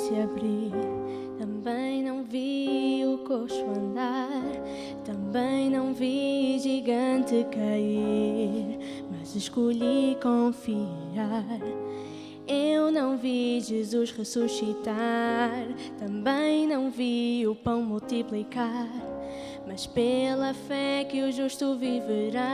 se abrir, também não vi o coxo andar, também não vi gigante cair, mas escolhi confiar. Eu não vi Jesus ressuscitar, também não vi o pão multiplicar, mas pela fé que o justo viverá.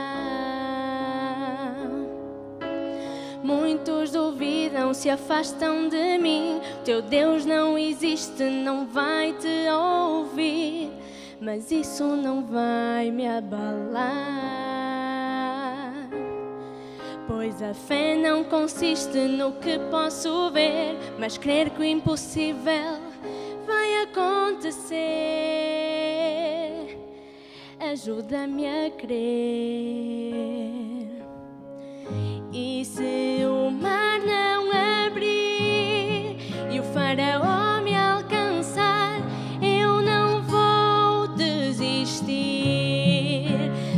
Muitos duvidam, se afastam de mim. Teu Deus não existe, não vai te ouvir, mas isso não vai me abalar, pois a fé não consiste no que posso ver, mas crer que o impossível vai acontecer. Ajuda-me a crer. E se o mar não abrir e o faraó me alcançar, eu não vou desistir,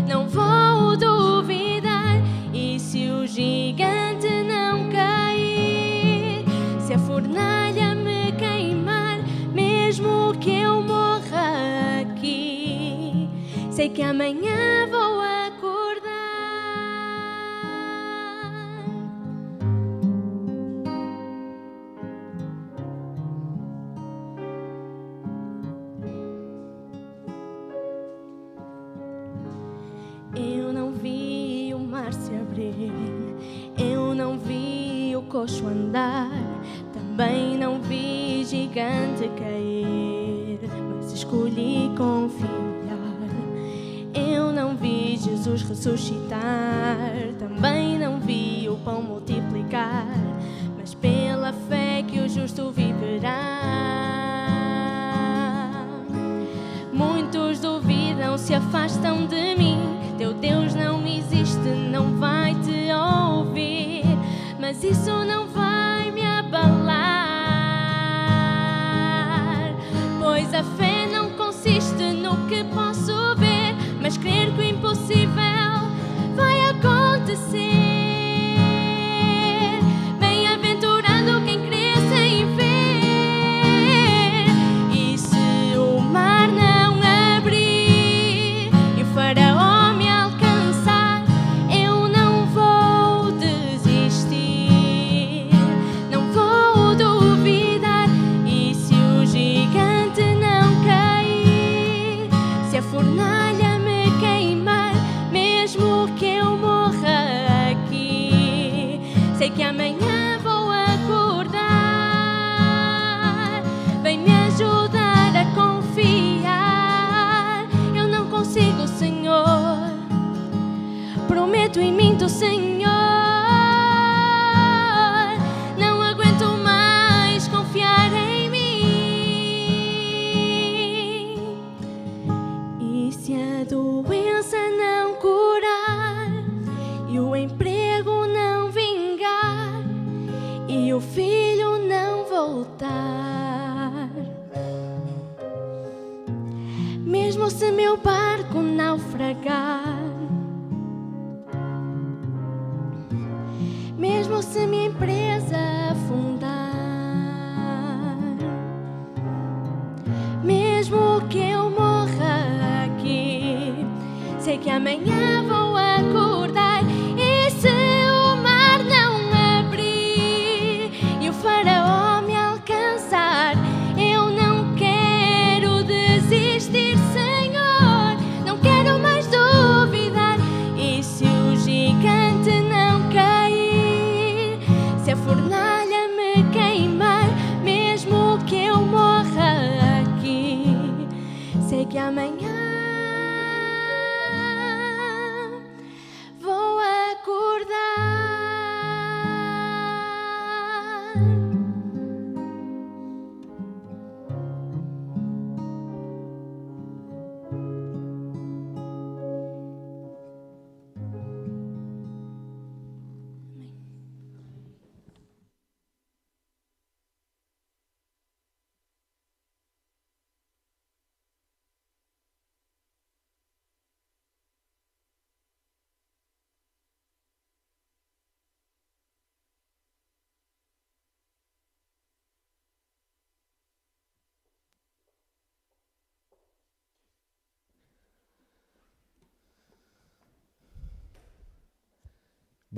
não vou duvidar. E se o gigante não cair, se a fornalha me queimar, mesmo que eu morra aqui, sei que amanhã vou acordar. Eu não vi o mar se abrir, eu não vi o coxo andar, também não vi gigante cair, mas escolhi confiar. Eu não vi Jesus ressuscitar, também não vi o pão multiplicar, mas pela fé que o justo viverá. Muitos duvidam, se afastam de mim. Teu Deus não existe, não vai te ouvir, mas isso não vai me abalar, pois a fé não consiste no que posso ver, mas crer que o impossível vai acontecer. Bem-aventurado quem crê sem ver. E se o mar não abrir e o faraó me alcançar, eu não vou desistir, não vou duvidar. E se o gigante não cair, se a fornalha me queimar, mesmo que eu morra aqui, sei que amanhã vou acordar. Vem me ajudar a confiar. Eu não consigo, Senhor, prometo e minto, Senhor. Não aguento mais confiar em mim. E se a doença não curar, e o emprego não vingar, e o filho não voltar, mesmo se meu barco naufragar, mesmo se minha empresa afundar, mesmo que eu morra aqui, sei que amanhã vou acordar. E se o mar não abrir e o faraó me alcançar, eu não quero desistir, Senhor, não quero mais duvidar. E se o gigante não cair, se a fornalha me queimar, mesmo que eu morra aqui, sei que amanhã vou acordar.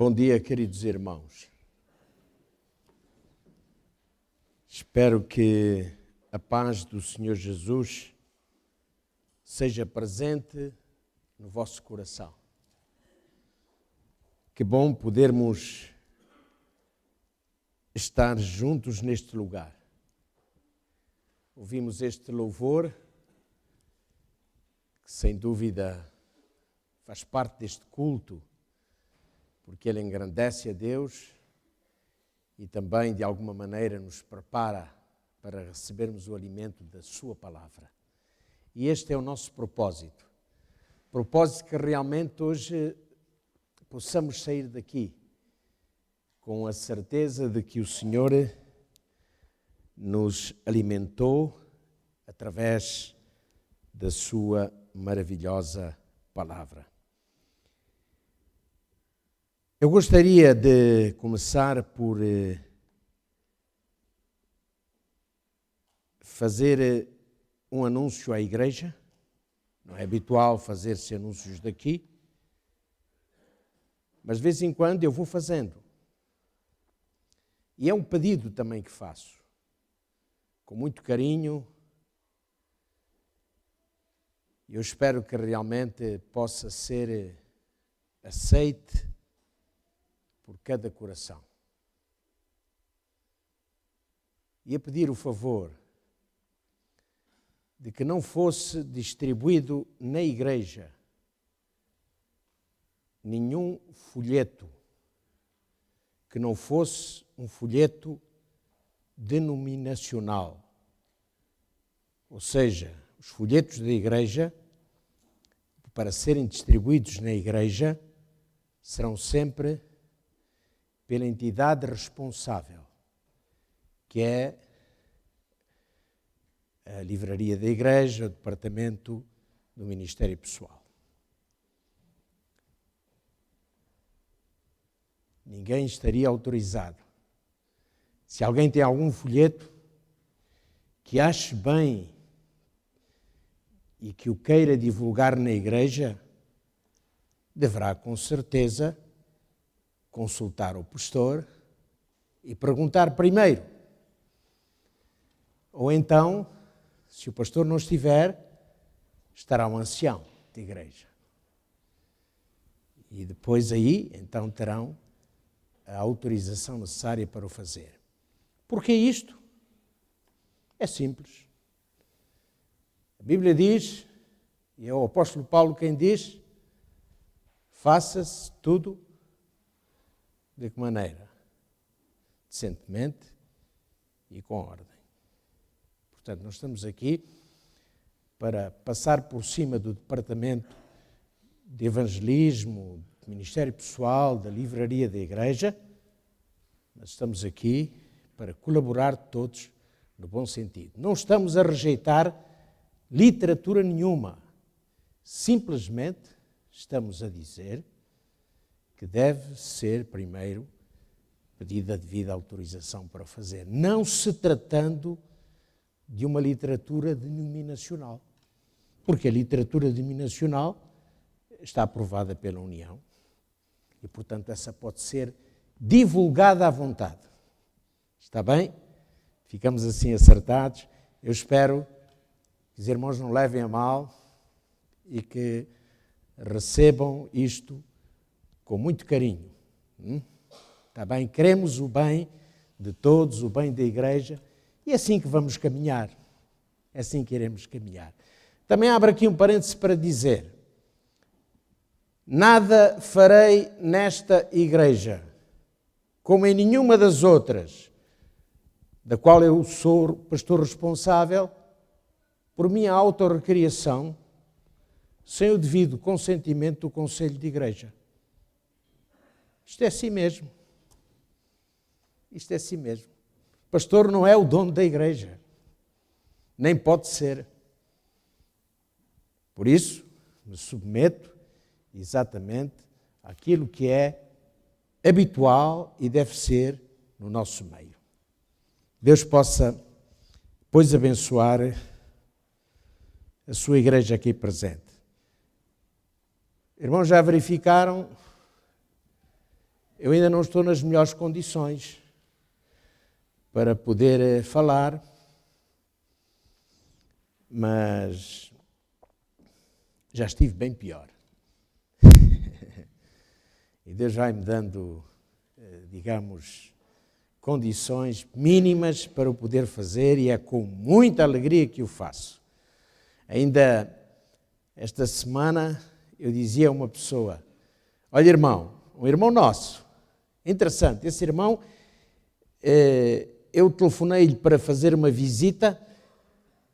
Bom dia, queridos irmãos. Espero que a paz do Senhor Jesus seja presente no vosso coração. Que bom podermos estar juntos neste lugar. Ouvimos este louvor, que sem dúvida faz parte deste culto, porque ele engrandece a Deus e também, de alguma maneira, nos prepara para recebermos o alimento da sua palavra. E este é o nosso propósito. Propósito que realmente hoje possamos sair daqui com a certeza de que o Senhor nos alimentou através da sua maravilhosa palavra. Eu gostaria de começar por fazer um anúncio à igreja. Não é habitual fazer-se anúncios daqui, mas de vez em quando eu vou fazendo. E é um pedido também que faço, com muito carinho. Eu espero que realmente possa ser aceite por cada coração. E a pedir o favor de que não fosse distribuído na igreja nenhum folheto que não fosse um folheto denominacional. Ou seja, os folhetos da igreja, para serem distribuídos na igreja, serão sempre pela entidade responsável, que é a livraria da igreja, o departamento do Ministério Pessoal. Ninguém estaria autorizado. Se alguém tem algum folheto que ache bem e que o queira divulgar na igreja, deverá com certeza consultar o pastor e perguntar primeiro. Ou então, se o pastor não estiver, estará um ancião da igreja. E depois aí, então, terão a autorização necessária para o fazer. Porquê isto? É simples. A Bíblia diz, e é o apóstolo Paulo quem diz, faça-se tudo de que maneira? Decentemente e com ordem. Portanto, nós estamos aqui para passar por cima do departamento de evangelismo, do Ministério Pessoal, da livraria da igreja, mas estamos aqui para colaborar todos no bom sentido. Não estamos a rejeitar literatura nenhuma, simplesmente estamos a dizer que deve ser primeiro pedida a devida autorização para o fazer, não se tratando de uma literatura denominacional, porque a literatura denominacional está aprovada pela União e, portanto, essa pode ser divulgada à vontade. Está bem? Ficamos assim acertados. Eu espero que os irmãos não levem a mal e que recebam isto com muito carinho. Está bem? Queremos o bem de todos, o bem da igreja, e é assim que vamos caminhar. É assim que iremos caminhar. Também abro aqui um parêntese para dizer: nada farei nesta igreja, como em nenhuma das outras, da qual eu sou pastor responsável, por minha autorrecriação, sem o devido consentimento do Conselho de Igreja. Isto é assim mesmo. Isto é assim mesmo. O pastor não é o dono da igreja. Nem pode ser. Por isso, me submeto exatamente àquilo que é habitual e deve ser no nosso meio. Deus possa, pois, abençoar a sua igreja aqui presente. Irmãos, já verificaram? eu ainda não estou nas melhores condições para poder falar, mas já estive bem pior. E Deus vai-me dando, digamos, condições mínimas para o poder fazer, e é com muita alegria que o faço. Ainda esta semana eu dizia a uma pessoa: olha, irmão, um irmão nosso, interessante, esse irmão, eu telefonei-lhe para fazer uma visita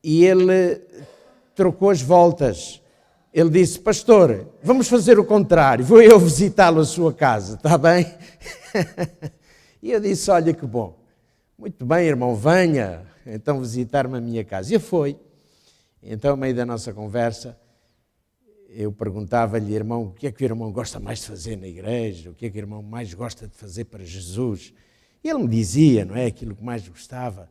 e ele trocou as voltas. Ele disse: pastor, vamos fazer o contrário, vou eu visitá-lo à sua casa, está bem? E eu disse: olha que bom, muito bem, irmão, venha então visitar-me a minha casa. E foi. Então, no meio da nossa conversa, eu perguntava-lhe: irmão, o que é que o irmão gosta mais de fazer na igreja? O que é que o irmão mais gosta de fazer para Jesus? E ele me dizia, não é, aquilo que mais gostava.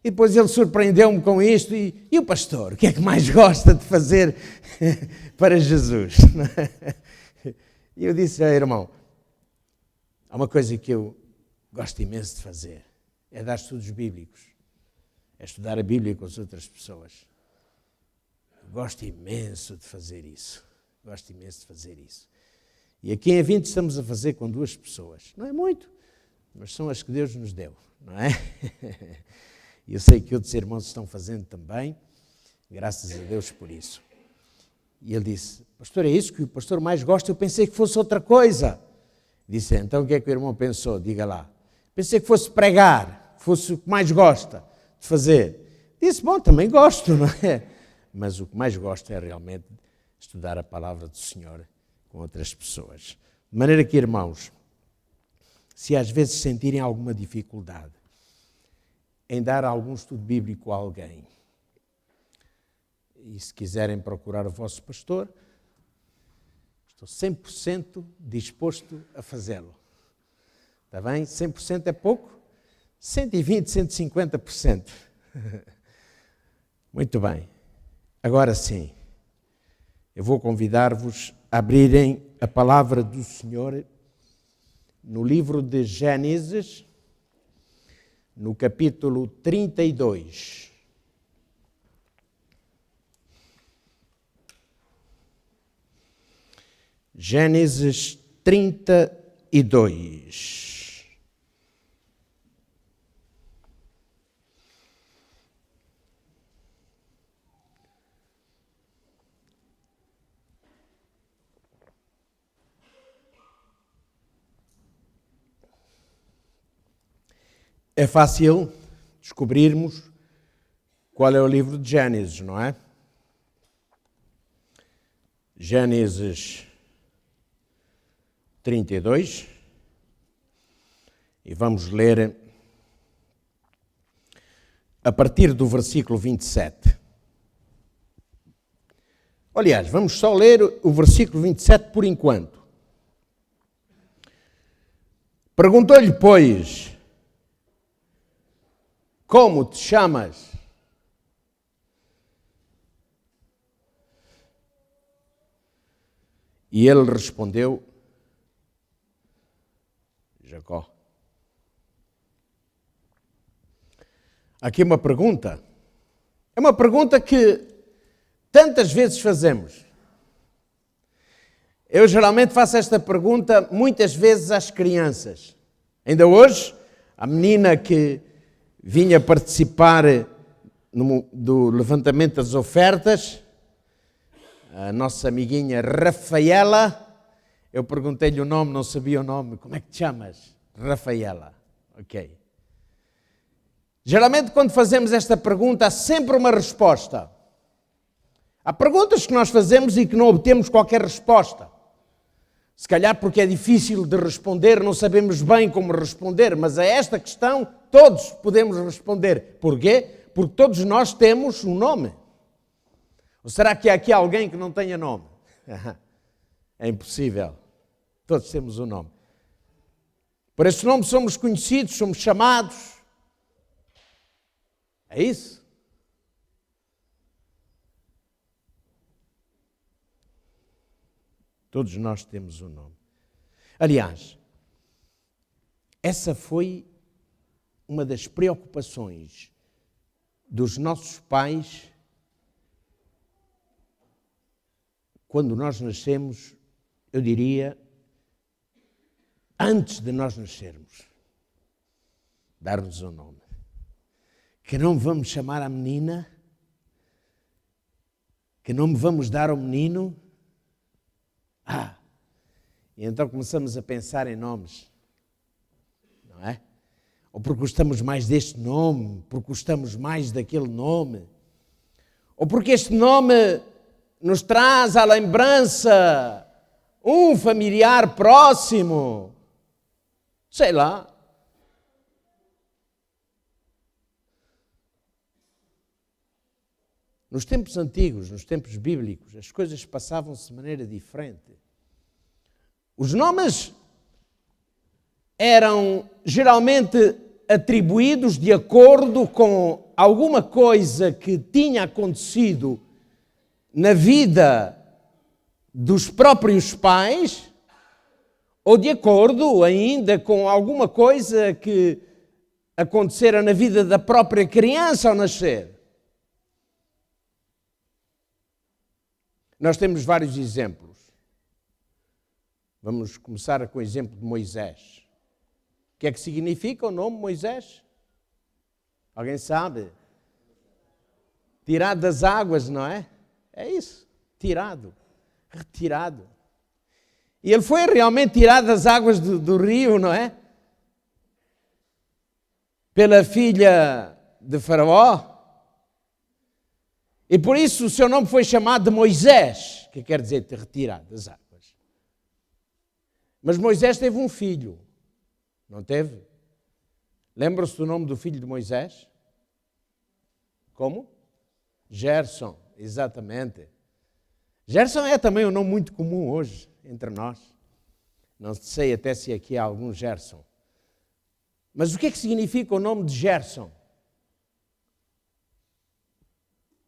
E depois ele surpreendeu-me com isto. E o pastor, o que é que mais gosta de fazer para Jesus? E eu disse: irmão, há uma coisa que eu gosto imenso de fazer, é dar estudos bíblicos, é estudar a Bíblia com as outras pessoas. Gosto imenso de fazer isso. Gosto imenso de fazer isso. E aqui em 20 estamos a fazer com 2 pessoas. Não é muito, mas são as que Deus nos deu, não é? E eu sei que outros irmãos estão fazendo também, graças a Deus por isso. E ele disse: pastor, é isso que o pastor mais gosta? Eu pensei que fosse outra coisa. Disse: então o que é que o irmão pensou? Diga lá. Pensei que fosse pregar, fosse o que mais gosta de fazer. Disse: bom, também gosto, não é? Mas o que mais gosto é realmente estudar a palavra do Senhor com outras pessoas. De maneira que, irmãos, se às vezes sentirem alguma dificuldade em dar algum estudo bíblico a alguém, e se quiserem procurar o vosso pastor, estou 100% disposto a fazê-lo. Está bem? 100% é pouco? 120%, 150%. Muito bem. Agora sim, eu vou convidar-vos a abrirem a palavra do Senhor no livro de Gênesis, no capítulo 32. Gênesis 32. É fácil descobrirmos qual é o livro de Gênesis, não é? Gênesis 32. E vamos ler a partir do versículo 27. Aliás, vamos só ler o versículo 27 por enquanto. Perguntou-lhe, pois: como te chamas? E ele respondeu: Jacó. Aqui uma pergunta. É uma pergunta que tantas vezes fazemos. Eu geralmente faço esta pergunta muitas vezes às crianças. Ainda hoje, a menina que vinha participar do levantamento das ofertas, a nossa amiguinha Rafaela, eu perguntei-lhe o nome, não sabia o nome. Como é que te chamas? Rafaela. Ok. Geralmente, quando fazemos esta pergunta, há sempre uma resposta. Há perguntas que nós fazemos e que não obtemos qualquer resposta. Se calhar porque é difícil de responder, não sabemos bem como responder, mas a esta questão todos podemos responder. Porquê? Porque todos nós temos um nome. Ou será que há aqui alguém que não tenha nome? É impossível. Todos temos um nome. Por esse nome somos conhecidos, somos chamados. É isso? Todos nós temos um nome. Aliás, Essa foi uma das preocupações dos nossos pais quando nós nascemos, eu diria, antes de nós nascermos. Dar-nos um nome. Que não vamos chamar a menina? Que não me vamos dar ao menino? E então começamos a pensar em nomes. Não é? Ou porque gostamos mais deste nome, porque gostamos mais daquele nome. Ou porque este nome nos traz à lembrança um familiar próximo. Sei lá. Nos tempos antigos, nos tempos bíblicos, as coisas passavam-se de maneira diferente. Os nomes eram geralmente atribuídos de acordo com alguma coisa que tinha acontecido na vida dos próprios pais, ou de acordo ainda com alguma coisa que acontecera na vida da própria criança ao nascer. Nós temos vários exemplos. Vamos começar com o exemplo de Moisés. O que é que significa o nome Moisés? Alguém sabe? Tirado das águas, não é? É isso, tirado, retirado. E ele foi realmente tirado das águas do rio, não é? Pela filha de Faraó. E por isso o seu nome foi chamado de Moisés, que quer dizer retirado das águas. Mas Moisés teve um filho, não teve? Lembram-se do nome do filho de Moisés? Como? Gerson, exatamente. Gerson é também um nome muito comum hoje entre nós. Não sei até se aqui há algum Gerson. Mas o que é que significa o nome de Gerson?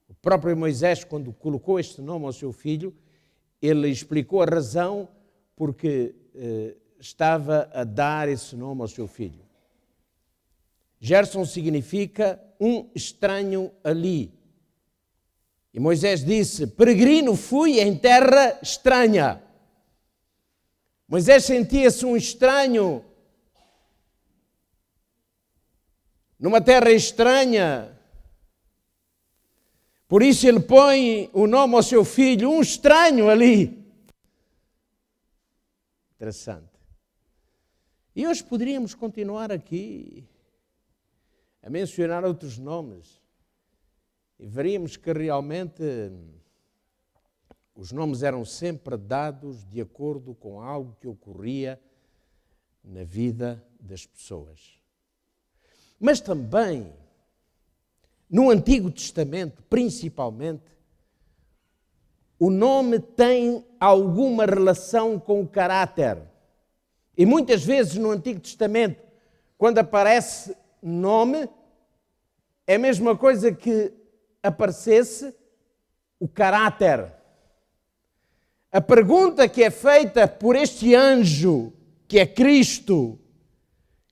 O próprio Moisés, quando colocou este nome ao seu filho, ele explicou a razão porque estava a dar esse nome ao seu filho. Gerson significa um estranho ali. E Moisés disse, peregrino fui em terra estranha. Moisés sentia-se um estranho numa terra estranha. Por isso ele põe o nome ao seu filho, um estranho ali. Interessante. E hoje poderíamos continuar aqui a mencionar outros nomes. E veríamos que realmente os nomes eram sempre dados de acordo com algo que ocorria na vida das pessoas. Mas também, no Antigo Testamento, principalmente, o nome tem alguma relação com o caráter. E muitas vezes no Antigo Testamento, quando aparece nome, é a mesma coisa que aparecesse o caráter. A pergunta que é feita por este anjo, que é Cristo,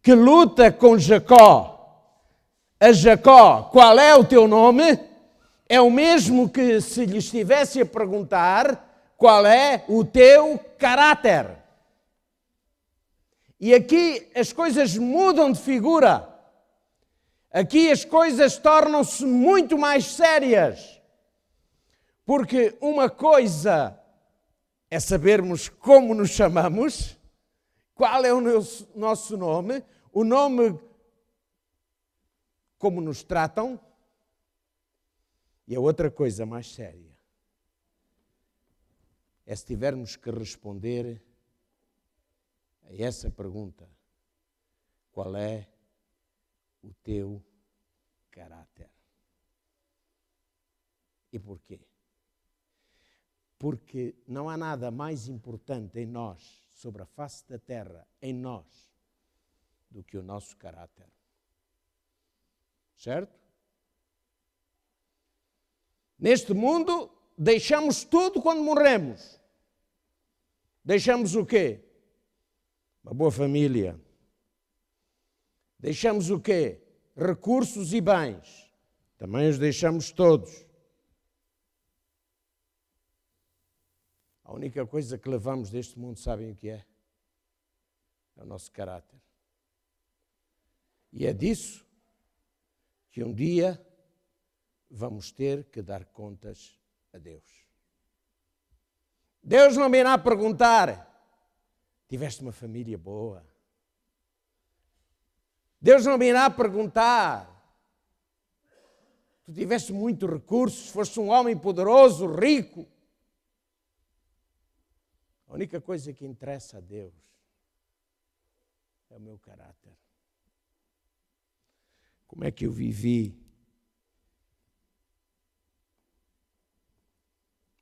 que luta com Jacó, a Jacó, qual é o teu nome? É o mesmo que se lhe estivesse a perguntar qual é o teu caráter. E aqui as coisas mudam de figura. Aqui as coisas tornam-se muito mais sérias. Porque uma coisa é sabermos como nos chamamos, qual é o nosso nome, o nome como nos tratam, e a outra coisa mais séria é se tivermos que responder a essa pergunta: qual é o teu caráter? E porquê? Porque não há nada mais importante em nós, sobre a face da terra, em nós, do que o nosso caráter. Certo? Neste mundo, deixamos tudo quando morremos. Deixamos o quê? Uma boa família, Deixamos o quê? Recursos e bens. Também os deixamos todos. A única coisa que levamos deste mundo, sabem o que é? É o nosso caráter. E é disso que um dia vamos ter que dar contas a Deus. Deus não virá perguntar: tiveste uma família boa? Deus não virá perguntar: tu tiveste muitos recursos, foste um homem poderoso, rico? A única coisa que interessa a Deus é o meu caráter. Como é que eu vivi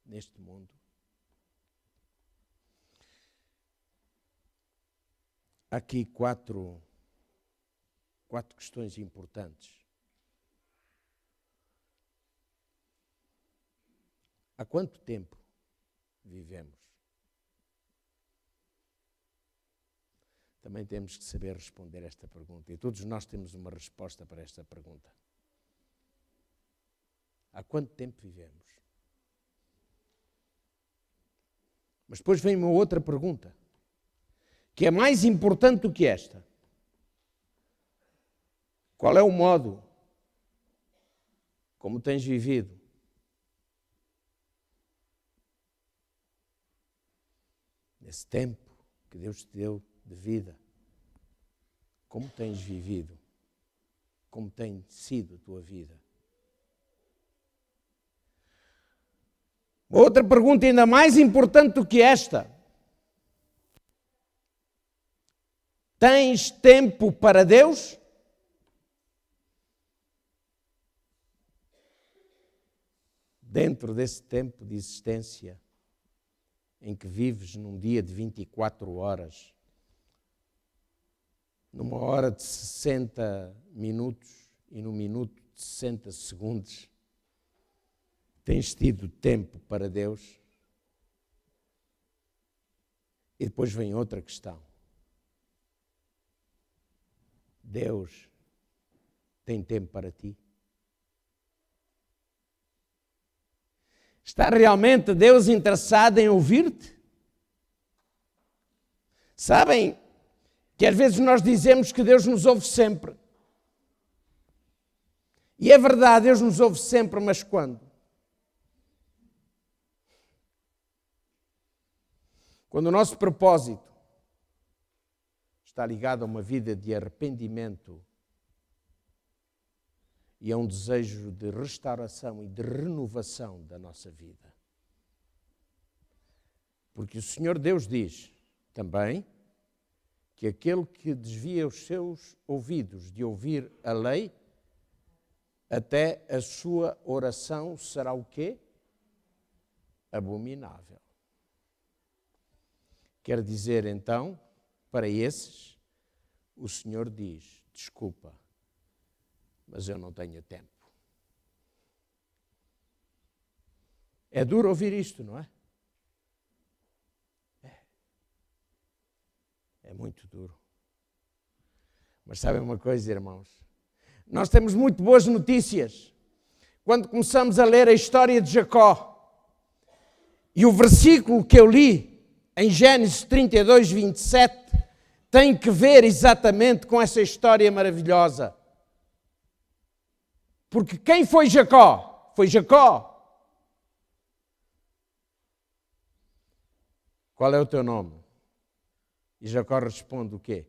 neste mundo? Há aqui quatro questões importantes. Há quanto tempo vivemos? Também temos que saber responder esta pergunta. E todos nós temos uma resposta para esta pergunta. Há quanto tempo vivemos? Mas depois vem uma outra pergunta, que é mais importante do que esta. Qual é o modo como tens vivido? Nesse tempo que Deus te deu de vida, como tens vivido? Como tem sido a tua vida? Outra pergunta ainda mais importante do que esta. Tens tempo para Deus? Dentro desse tempo de existência em que vives num dia de 24 horas, numa hora de 60 minutos e num minuto de 60 segundos, tens tido tempo para Deus? E depois vem outra questão. Deus tem tempo para ti? Está realmente Deus interessado em ouvir-te? Sabem que às vezes nós dizemos que Deus nos ouve sempre. E é verdade, Deus nos ouve sempre, mas quando? Quando o nosso propósito está ligado a uma vida de arrependimento e a um desejo de restauração e de renovação da nossa vida. Porque o Senhor Deus diz também que aquele que desvia os seus ouvidos de ouvir a lei, até a sua oração será o quê? Abominável. Quer dizer, então, para esses, o Senhor diz: desculpa, mas eu não tenho tempo. É duro ouvir isto, não é? É muito duro. Mas sabem uma coisa, irmãos? Nós temos muito boas notícias. Quando começamos a ler a história de Jacó, e o versículo que eu li, em Gênesis 32, 27, tem que ver exatamente com essa história maravilhosa. Porque quem foi Jacó? Foi Jacó. Qual é o teu nome? E Jacó responde o quê?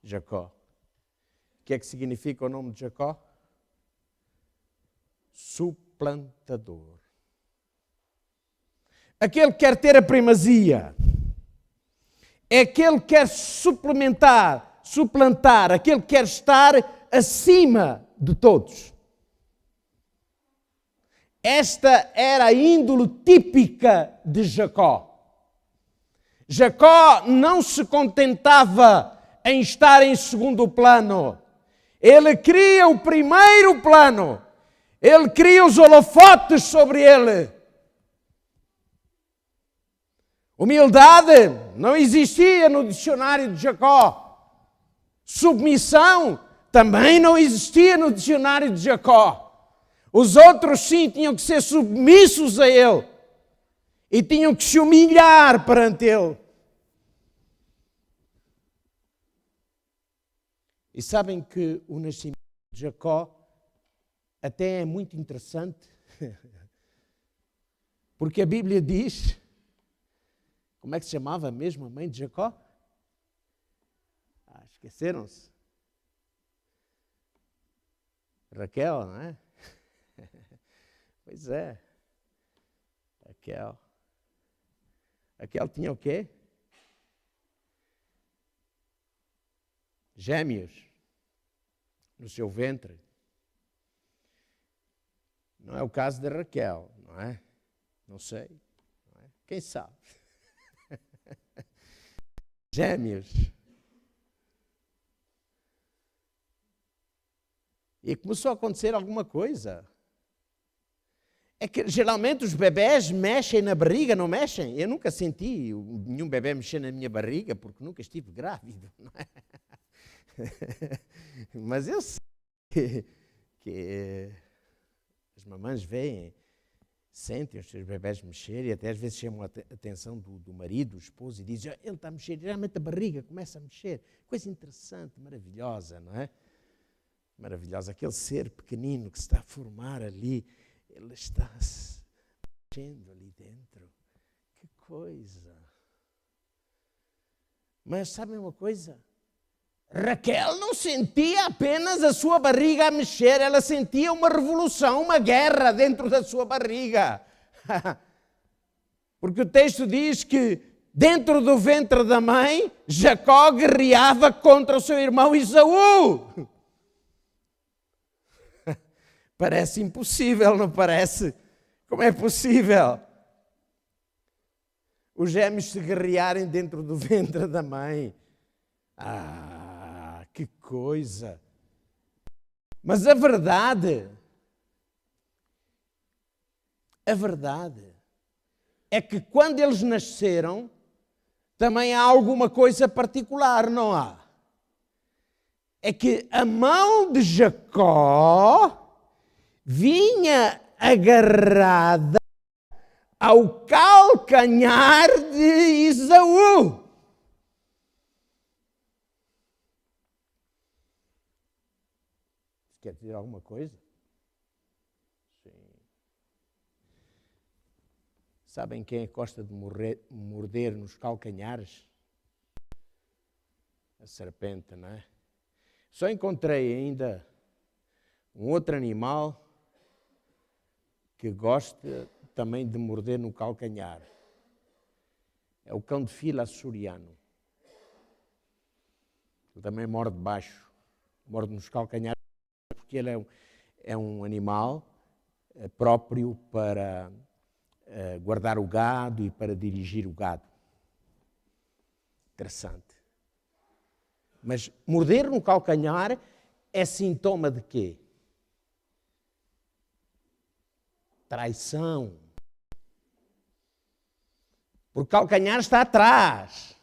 Jacó. O que é que significa o nome de Jacó? Suplantador. Aquele que quer ter a primazia. É aquele que quer suplantar, aquele que quer estar acima de todos. Esta era a índole típica de Jacó. Jacó não se contentava em estar em segundo plano. Ele queria o primeiro plano. Ele queria os holofotes sobre ele. Humildade não existia no dicionário de Jacó. Submissão também não existia no dicionário de Jacó. Os outros sim tinham que ser submissos a ele e tinham que se humilhar perante ele. E sabem que o nascimento de Jacó até é muito interessante, porque a Bíblia diz, como é que se chamava mesmo a mãe de Jacó? Esqueceram-se? Raquel, não é? Pois é. Raquel tinha o quê? Gêmeos no seu ventre. Não é o caso de Raquel, não é? Não sei. Não é? Quem sabe? Gêmeos. E começou a acontecer alguma coisa. É que geralmente os bebés mexem na barriga, não mexem? Eu nunca senti nenhum bebé mexer na minha barriga, porque nunca estive grávido, não é? Mas eu sei que as mamães veem, sentem os seus bebés mexer e até às vezes chamam a atenção do marido, do esposo, e dizem, ele está a mexer, geralmente a barriga começa a mexer. Coisa interessante, maravilhosa, não é? Maravilhosa, aquele ser pequenino que se está a formar ali, ele está se mexendo ali dentro. Que coisa! Mas sabem uma coisa? Raquel não sentia apenas a sua barriga a mexer, ela sentia uma revolução, uma guerra dentro da sua barriga. Porque o texto diz que dentro do ventre da mãe, Jacó guerreava contra o seu irmão Esaú. Parece impossível, não parece? Como é possível os gêmeos se guerrearem dentro do ventre da mãe? Ah, que coisa! Mas a verdade é que quando eles nasceram, também há alguma coisa particular, não há? É que a mão de Jacó vinha agarrada ao calcanhar de Esaú. Quer dizer alguma coisa? Sim. Sabem quem é que gosta de morder nos calcanhares? A serpente, não é? Só encontrei ainda um outro animal que gosta também de morder no calcanhar. É o cão de fila açoriano. Ele também morde baixo, morde nos calcanhares, porque ele é um animal próprio para guardar o gado e para dirigir o gado. Interessante. Mas morder no calcanhar é sintoma de quê? Traição. Porque o calcanhar está atrás,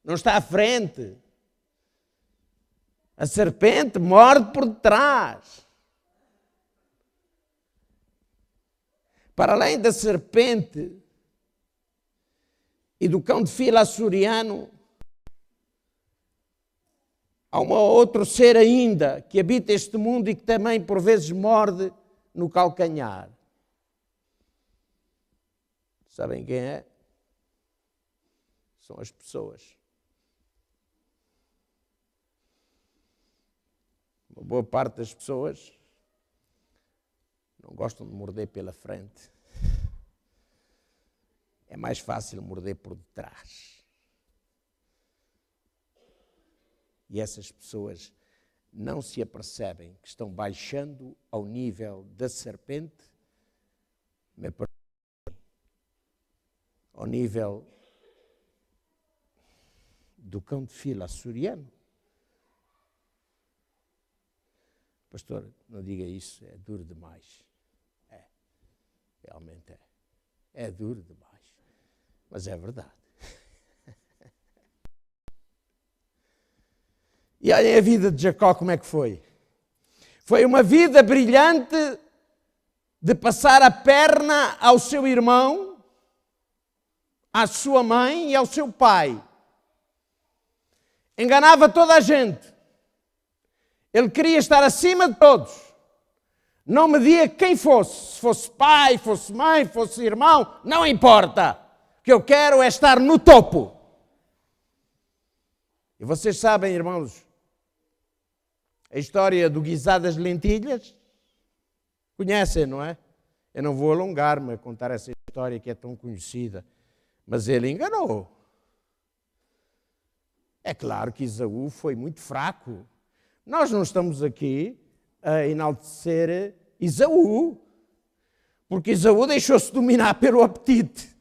não está à frente. A serpente morde por detrás. Para além da serpente e do cão de fila açoriano, há um outro ser ainda que habita este mundo e que também por vezes morde no calcanhar. Sabem quem é? São as pessoas. Uma boa parte das pessoas não gostam de morder pela frente. É mais fácil morder por detrás. E essas pessoas não se apercebem que estão baixando ao nível da serpente, ao nível do cão de fila açoriano. Pastor, não diga isso, é duro demais. É, realmente é. É duro demais. Mas é verdade. E olhem a vida de Jacó como é que foi. Foi uma vida brilhante de passar a perna ao seu irmão, à sua mãe e ao seu pai. Enganava toda a gente. Ele queria estar acima de todos. Não media quem fosse. Se fosse pai, fosse mãe, fosse irmão, não importa. O que eu quero é estar no topo. E vocês sabem, irmãos, a história do guisado das lentilhas? Conhecem, não é? Eu não vou alongar-me a contar essa história que é tão conhecida. Mas ele enganou. É claro que Esaú foi muito fraco. Nós não estamos aqui a enaltecer Esaú, porque Esaú deixou-se dominar pelo apetite.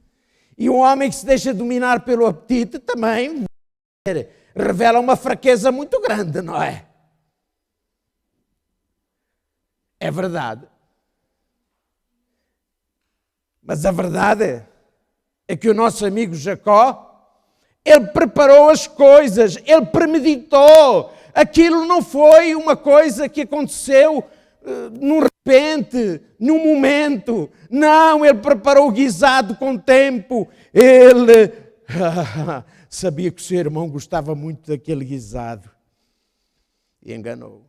E um homem que se deixa dominar pelo apetite também revela uma fraqueza muito grande, não é? É verdade. Mas a verdade é que o nosso amigo Jacó, ele preparou as coisas, ele premeditou. Aquilo não foi uma coisa que aconteceu num repente, num momento. Não, ele preparou o guisado com tempo. Ele sabia que o seu irmão gostava muito daquele guisado e enganou.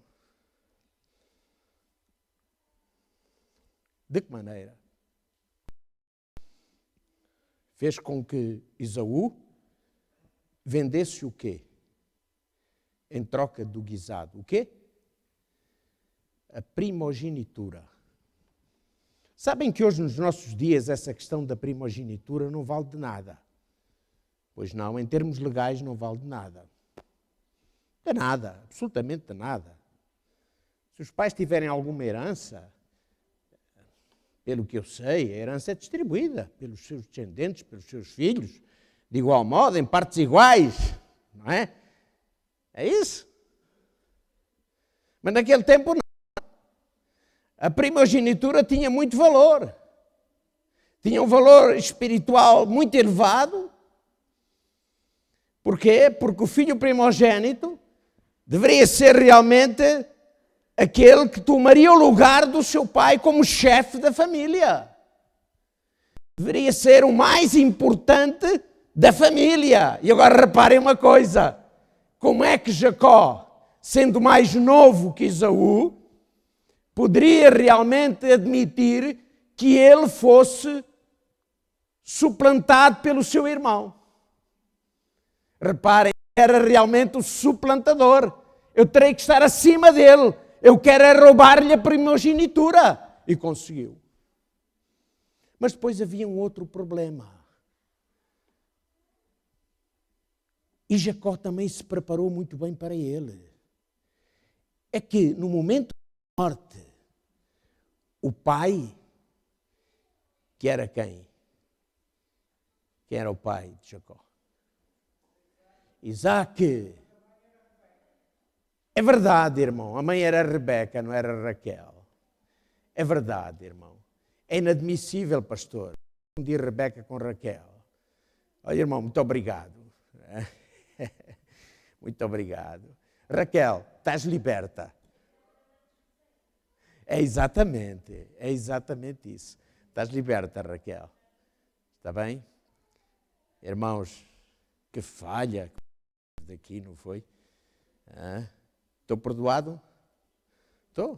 De que maneira? Fez com que Esaú vendesse o quê? Em troca do guisado. O quê? A primogenitura. Sabem que hoje, nos nossos dias, essa questão da primogenitura não vale de nada. Pois não, em termos legais não vale de nada. De nada, absolutamente de nada. Se os pais tiverem alguma herança, pelo que eu sei, a herança é distribuída pelos seus descendentes, pelos seus filhos, de igual modo, em partes iguais, não é? É isso. Mas naquele tempo não. A primogenitura tinha muito valor. Tinha um valor espiritual muito elevado. Porquê? Porque o filho primogênito deveria ser realmente aquele que tomaria o lugar do seu pai como chefe da família. Deveria ser o mais importante da família. E agora reparem uma coisa. Como é que Jacó, sendo mais novo que Esaú, poderia realmente admitir que ele fosse suplantado pelo seu irmão? Reparem, era realmente o suplantador. Eu terei que estar acima dele. Eu quero é roubar-lhe a primogenitura. E conseguiu. Mas depois havia um outro problema. E Jacó também se preparou muito bem para ele. É que no momento da morte, o pai, que era quem? Quem era o pai de Jacó? Isaac. É verdade, irmão. A mãe era Rebeca, não era Raquel. É verdade, irmão. É inadmissível, pastor, confundir Rebeca com Raquel. Olha, irmão, muito obrigado. Muito obrigado. Raquel, estás liberta. É exatamente isso. Estás liberta, Raquel. Está bem? Irmãos, que falha daqui, não foi? Estou perdoado? Estou?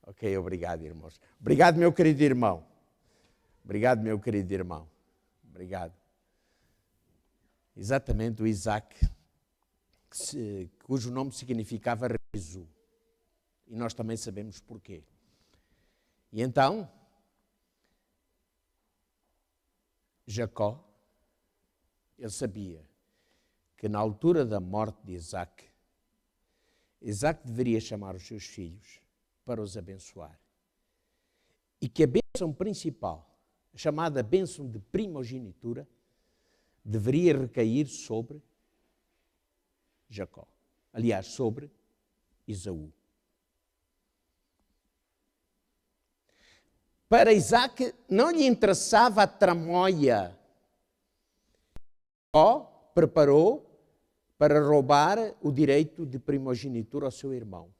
Ok, obrigado, irmãos. Obrigado, meu querido irmão. Obrigado, meu querido irmão. Obrigado. Exatamente o Isaac, cujo nome significava riso. E nós também sabemos porquê. E então, Jacó, ele sabia que na altura da morte de Isaac, Isaac deveria chamar os seus filhos para os abençoar. E que a bênção principal, a chamada bênção de primogenitura, deveria recair sobre Jacó. Aliás, sobre Esaú. Para Isaac não lhe interessava a tramóia. Jacó preparou para roubar o direito de primogenitura ao seu irmão.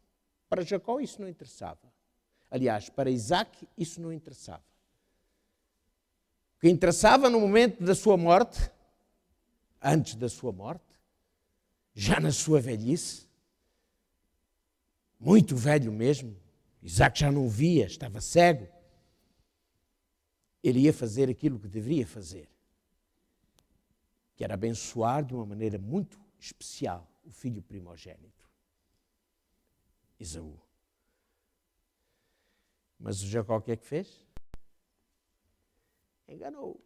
Para Jacó isso não interessava. Aliás, para Isaac isso não interessava. O que interessava no momento da sua morte, antes da sua morte, já na sua velhice, muito velho mesmo, Isaac já não via, estava cego, ele ia fazer aquilo que deveria fazer, que era abençoar de uma maneira muito especial o filho primogênito, Esaú. Mas o Jacó o que é que fez? Enganou.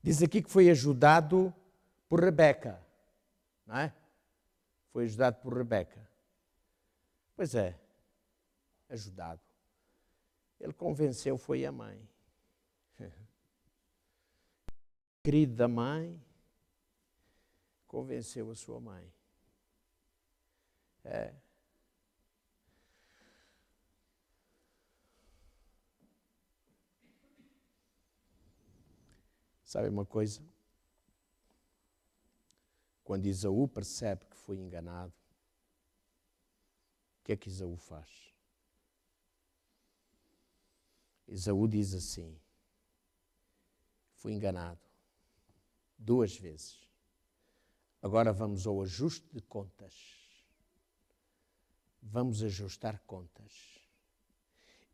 Diz aqui que foi ajudado por Rebeca, não é? Foi ajudado por Rebeca. Pois é, ajudado. Ele convenceu, foi a mãe. Querido da mãe, convenceu a sua mãe. Sabe uma coisa? Quando Esaú percebe que foi enganado, o que é que Esaú faz? Esaú diz assim: fui enganado 2 vezes. Agora vamos ao ajuste de contas. Vamos ajustar contas.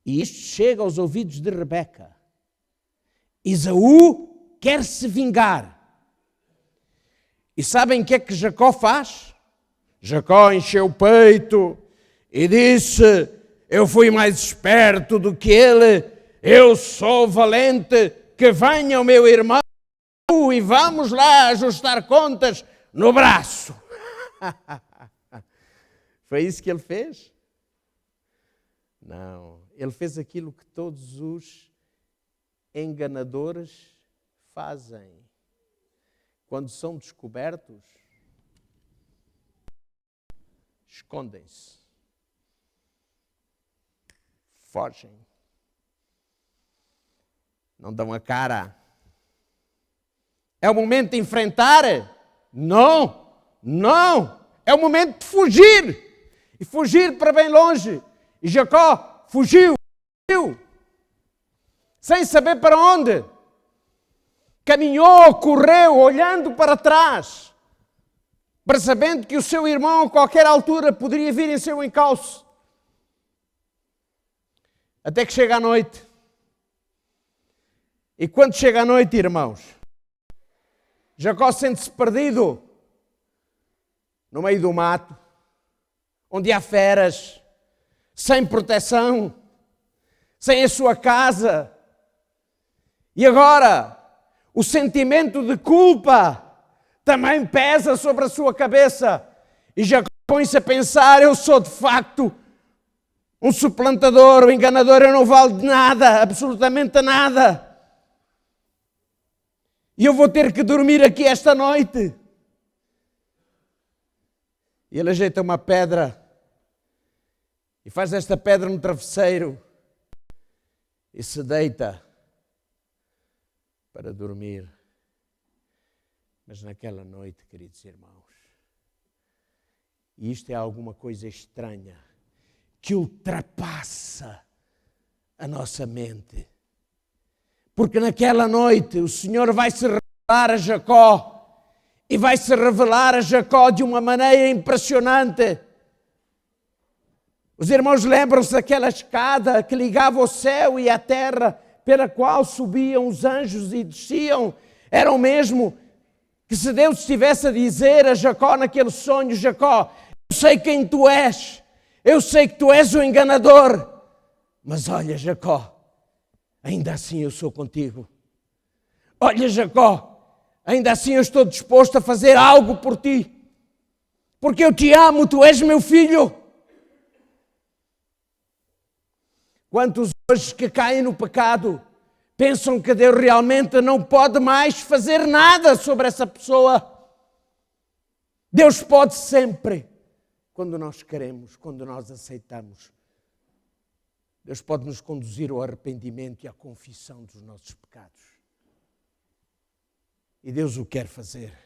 E isto chega aos ouvidos de Rebeca. Esaú quer se vingar. E sabem o que é que Jacó faz? Jacó encheu o peito e disse: eu fui mais esperto do que ele, eu sou valente, que venha o meu irmão e vamos lá ajustar contas no braço. Foi isso que ele fez? Não, ele fez aquilo que todos os enganadores fazem. Quando são descobertos, escondem-se, fogem, não dão a cara. É o momento de enfrentar? Não, não, é o momento de fugir, e fugir para bem longe. E Jacó fugiu, sem saber para onde. Caminhou, correu, olhando para trás, percebendo que o seu irmão a qualquer altura poderia vir em seu encalço. Até que chega a noite. E quando chega a noite, irmãos, Jacó sente-se perdido no meio do mato, onde há feras, sem proteção, sem a sua casa. E agora, o sentimento de culpa também pesa sobre a sua cabeça. E Jacó põe-se a pensar: eu sou de facto um suplantador, um enganador, eu não valho de nada, absolutamente nada. E eu vou ter que dormir aqui esta noite. E ele ajeita uma pedra e faz esta pedra no travesseiro e se deita para dormir. Mas naquela noite, queridos irmãos, e isto é alguma coisa estranha, que ultrapassa a nossa mente. Porque naquela noite o Senhor vai se revelar a Jacó, e vai se revelar a Jacó de uma maneira impressionante. Os irmãos lembram-se daquela escada que ligava o céu e a terra, pela qual subiam os anjos e desciam? Era o mesmo que se Deus estivesse a dizer a Jacó naquele sonho: Jacó, eu sei quem tu és, eu sei que tu és o enganador, mas olha, Jacó, ainda assim eu sou contigo. Olha, Jacó, ainda assim eu estou disposto a fazer algo por ti, porque eu te amo, tu és meu filho. Quantos hoje que caem no pecado pensam que Deus realmente não pode mais fazer nada sobre essa pessoa? Deus pode sempre, quando nós queremos, quando nós aceitamos. Deus pode nos conduzir ao arrependimento e à confissão dos nossos pecados. E Deus o quer fazer.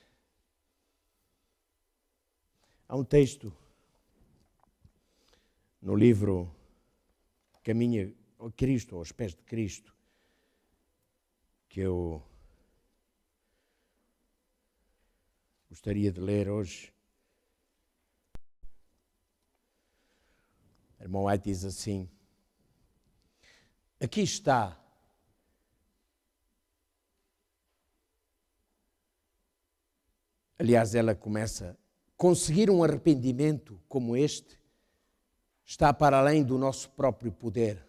Há um texto no livro Caminha ao Cristo, aos pés de Cristo, que eu gostaria de ler hoje. O irmão White diz assim: aqui está aliás, ela começa: conseguir um arrependimento como este está para além do nosso próprio poder.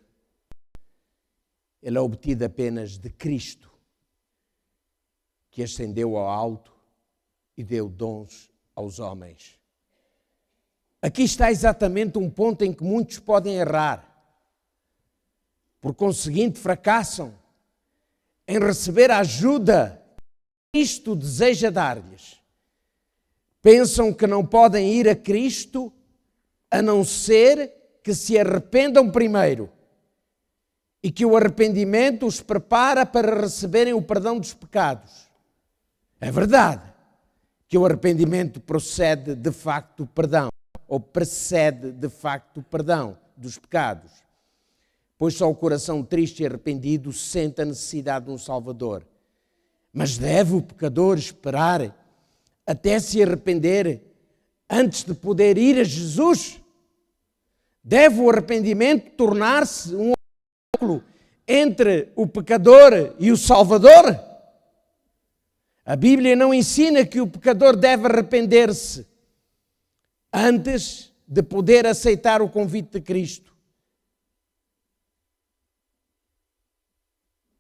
Ele é obtido apenas de Cristo, que ascendeu ao alto e deu dons aos homens. Aqui está exatamente um ponto em que muitos podem errar. Por conseguinte, fracassam em receber a ajuda que Cristo deseja dar-lhes. Pensam que não podem ir a Cristo a não ser que se arrependam primeiro e que o arrependimento os prepara para receberem o perdão dos pecados. É verdade que o arrependimento procede de facto do perdão, ou precede de facto o perdão dos pecados, pois só o coração triste e arrependido sente a necessidade de um Salvador. Mas deve o pecador esperar até se arrepender antes de poder ir a Jesus? Deve o arrependimento tornar-se um obstáculo entre o pecador e o Salvador? A Bíblia não ensina que o pecador deve arrepender-se antes de poder aceitar o convite de Cristo.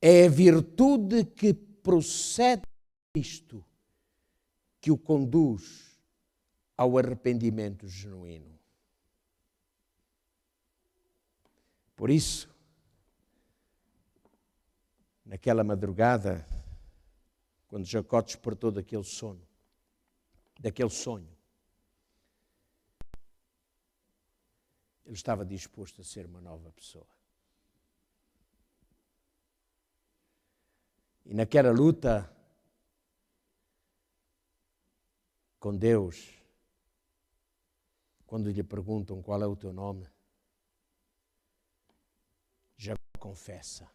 É a virtude que procede de Cristo que o conduz ao arrependimento genuíno. Por isso, naquela madrugada, quando Jacó despertou daquele sonho, ele estava disposto a ser uma nova pessoa. E naquela luta com Deus, quando lhe perguntam qual é o teu nome, Jacó confessa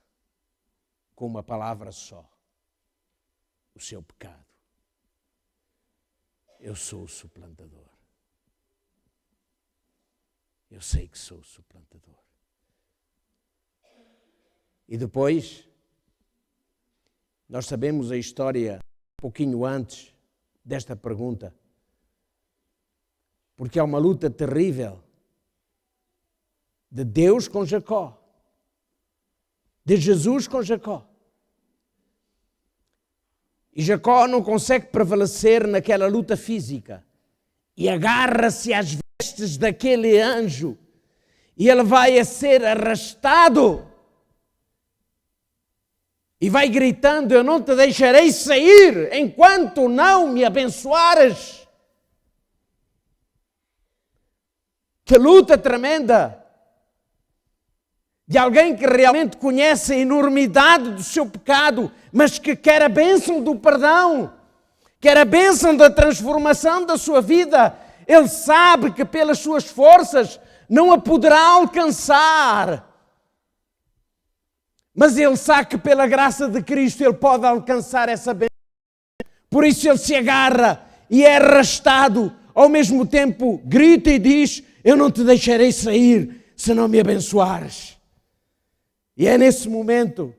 com uma palavra só o seu pecado. Eu sou o suplantador. Eu sei que sou o suplantador. E depois, nós sabemos a história um pouquinho antes desta pergunta, porque há uma luta terrível de Deus com Jacó, de Jesus com Jacó. E Jacó não consegue prevalecer naquela luta física e agarra-se às vestes daquele anjo e ele vai a ser arrastado e vai gritando: eu não te deixarei sair enquanto não me abençoares. Que luta tremenda de alguém que realmente conhece a enormidade do seu pecado, mas que quer a bênção do perdão, quer a bênção da transformação da sua vida. Ele sabe que pelas suas forças não a poderá alcançar, mas ele sabe que pela graça de Cristo ele pode alcançar essa bênção. Por isso ele se agarra e é arrastado, ao mesmo tempo grita e diz: eu não te deixarei sair se não me abençoares. E é nesse momento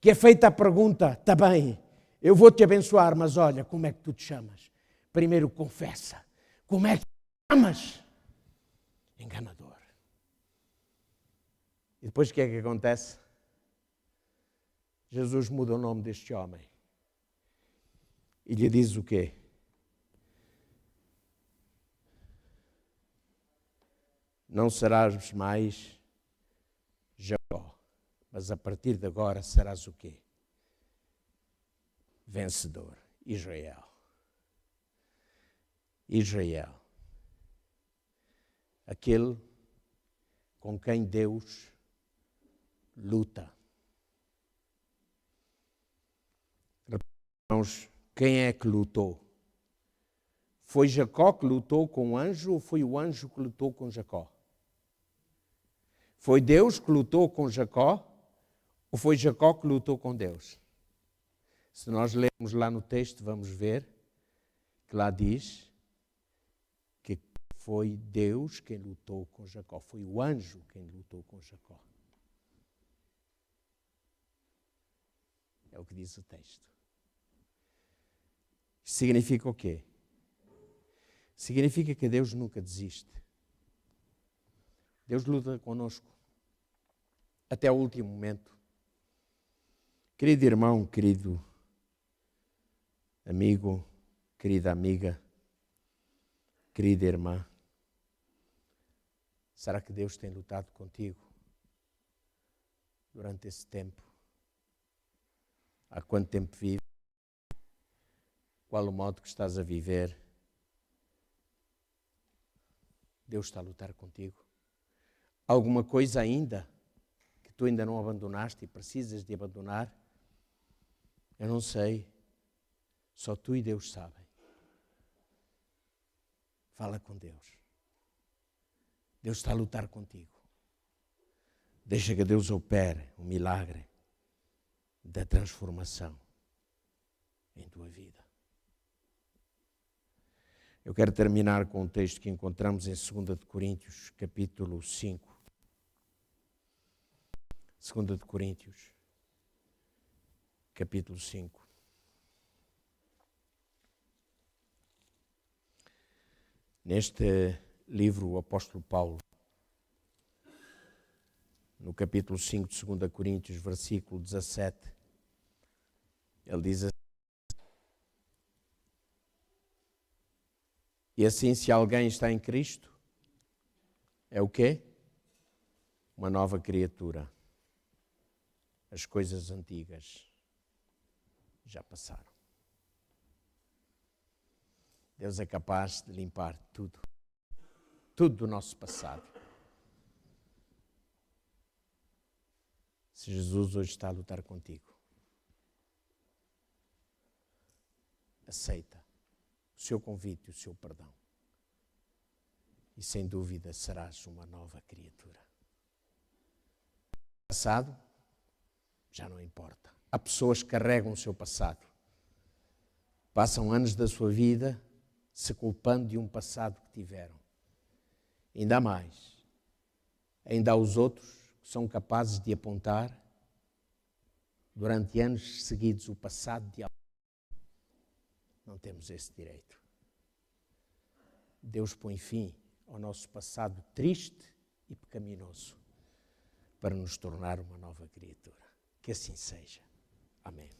que é feita a pergunta: está bem, eu vou te abençoar, mas olha, como é que tu te chamas? Primeiro confessa, como é que te chamas? Enganador. E depois o que é que acontece? Jesus muda o nome deste homem e lhe diz o quê? Não serás mais Jacó, mas a partir de agora serás o quê? Vencedor. Israel. Israel. Aquele com quem Deus luta. Irmãos, quem é que lutou? Foi Jacó que lutou com o anjo ou foi o anjo que lutou com Jacó? Foi Deus que lutou com Jacó ou foi Jacó que lutou com Deus? Se nós lermos lá no texto, vamos ver que lá diz que foi Deus quem lutou com Jacó. Foi o anjo quem lutou com Jacó. É o que diz o texto. Isto significa o quê? Significa que Deus nunca desiste. Deus luta conosco até o último momento. Querido irmão, querido amigo, querida amiga, querida irmã, será que Deus tem lutado contigo durante esse tempo? Há quanto tempo vives? Qual o modo que estás a viver? Deus está a lutar contigo. Alguma coisa ainda que tu ainda não abandonaste e precisas de abandonar? Eu não sei. Só tu e Deus sabem. Fala com Deus. Deus está a lutar contigo. Deixa que Deus opere o milagre da transformação em tua vida. Eu quero terminar com um texto que encontramos em 2 de Coríntios, capítulo 5. 2 de Coríntios, capítulo 5. Neste livro, o apóstolo Paulo, no capítulo 5 de 2 Coríntios, versículo 17, ele diz assim: e assim, se alguém está em Cristo, é o quê? Uma nova criatura. As coisas antigas já passaram. Deus é capaz de limpar tudo. Tudo do nosso passado. Se Jesus hoje está a lutar contigo, aceita o seu convite e o seu perdão. E sem dúvida serás uma nova criatura. O passado já não importa. Há pessoas que carregam o seu passado. Passam anos da sua vida se culpando de um passado que tiveram. Ainda há mais. Ainda há os outros que são capazes de apontar durante anos seguidos o passado de alguém. Não temos esse direito. Deus põe fim ao nosso passado triste e pecaminoso para nos tornar uma nova criatura. Que assim seja. Amém.